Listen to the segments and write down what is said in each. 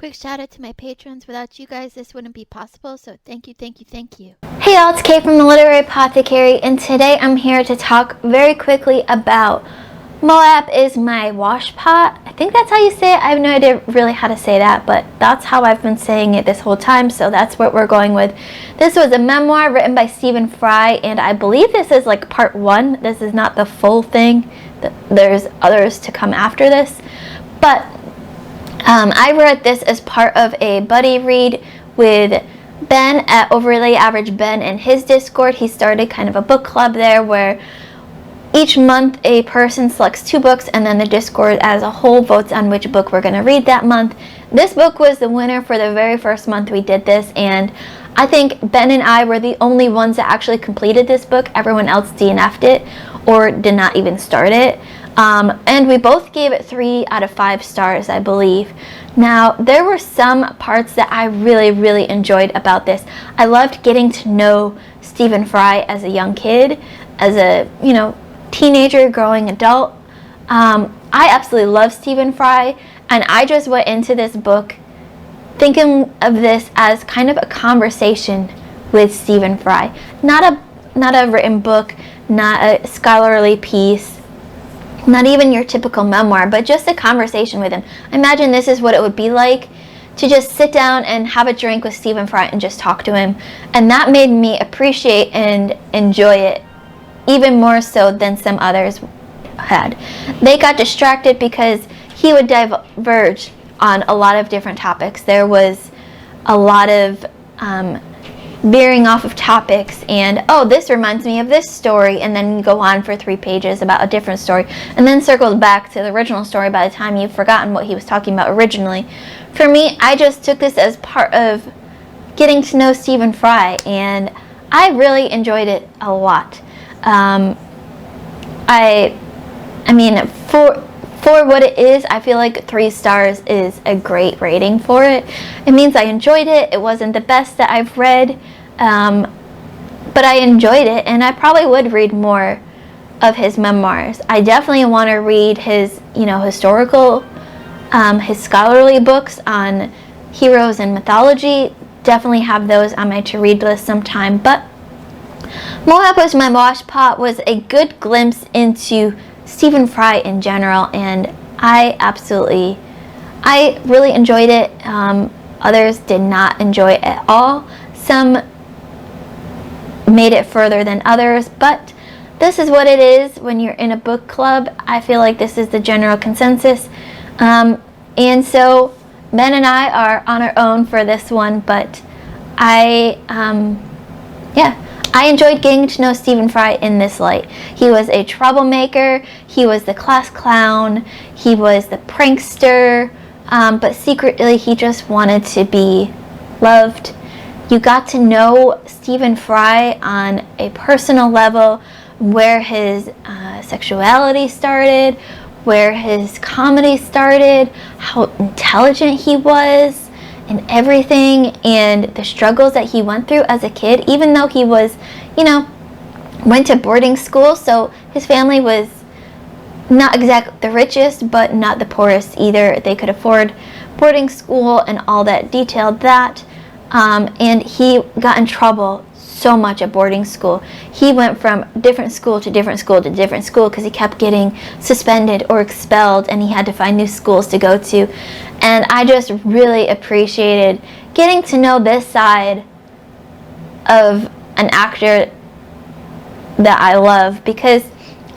Quick shout out to my patrons. Without you guys, this wouldn't be possible. So thank you, thank you, thank you. Hey y'all, it's Kate from the Literary Apothecary, and today I'm here to talk very quickly about Moab is My Washpot. I think that's how you say it. I have no idea really how to say that, but that's how I've been saying it this whole time, so that's what we're going with. This was a memoir written by Stephen Fry, and I believe this is like part 1. This is not the full thing. There's others to come after this, but I read this as part of a buddy read with Ben at Overly Average Ben in his Discord. He started kind of a book club there where each month a person selects 2 books and then the Discord as a whole votes on which book we're going to read that month. This book was the winner for the very first month we did this, and I think Ben and I were the only ones that actually completed this book. Everyone else DNF'd it or did not even start it. And we both gave it 3 out of 5 stars, I believe. Now, there were some parts that I really enjoyed about this. I loved getting to know Stephen Fry as a young kid, as a, teenager, growing adult. I absolutely love Stephen Fry, and I just went into this book thinking of this as kind of a conversation with Stephen Fry. Not a written book, not a scholarly piece, not even your typical memoir, but just a conversation with him. I imagine this is what it would be like to just sit down and have a drink with Stephen Fry and just talk to him. And that made me appreciate and enjoy it even more so than some others had. They got distracted because he would diverge on a lot of different topics. There was a lot of veering off of topics and, oh, this reminds me of this story, and then go on for 3 pages about a different story, and then circled back to the original story by the time you've forgotten what he was talking about originally. For me, I just took this as part of getting to know Stephen Fry, and I really enjoyed it a lot. I mean, for what it is, I feel like 3 stars is a great rating for it. It means I enjoyed it. It wasn't the best that I've read, but I enjoyed it, and I probably would read more of his memoirs. I definitely want to read his, historical, his scholarly books on heroes and mythology. Definitely have those on my to-read list sometime, but Moab Was My Washpot was a good glimpse into Stephen Fry in general, and I really enjoyed it. Others did not enjoy it at all. Some made it further than others, but this is what it is when you're in a book club. I feel like this is the general consensus. And so Ben and I are on our own for this one, but I enjoyed getting to know Stephen Fry in this light. He was a troublemaker, he was the class clown, he was the prankster, but secretly he just wanted to be loved. You got to know Stephen Fry on a personal level, where his sexuality started, where his comedy started, how intelligent he was, and everything, and the struggles that he went through as a kid, even though he was, went to boarding school, so his family was not exactly the richest, but not the poorest either. They could afford boarding school and all that, detailed that, and he got in trouble so much at boarding school. He went from different school to different school to different school because he kept getting suspended or expelled, and he had to find new schools to go to. And I just really appreciated getting to know this side of an actor that I love, because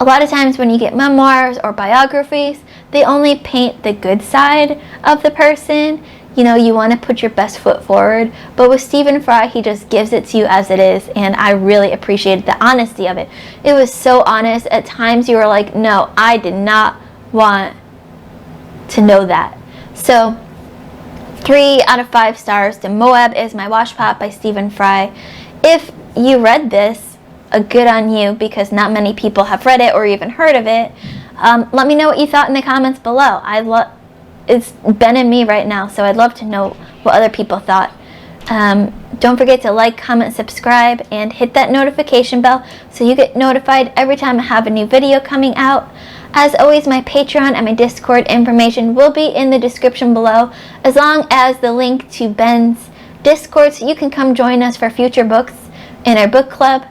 a lot of times when you get memoirs or biographies, they only paint the good side of the person. You want to put your best foot forward, but with Stephen Fry, he just gives it to you as it is, and I really appreciated the honesty of it. It was so honest. At times you were like, no, I did not want to know that. So 3 out of 5 stars to Moab Is My Washpot by Stephen Fry. If you read this, a good on you, because not many people have read it or even heard of it. Let me know what you thought in the comments below. It's Ben and me right now, so I'd love to know what other people thought. Don't forget to like, comment, subscribe, and hit that notification bell so you get notified every time I have a new video coming out. As always, my Patreon and my Discord information will be in the description below, as long as the link to Ben's Discord, so you can come join us for future books in our book club.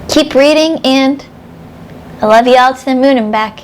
Keep reading, and I love you all to the moon and back.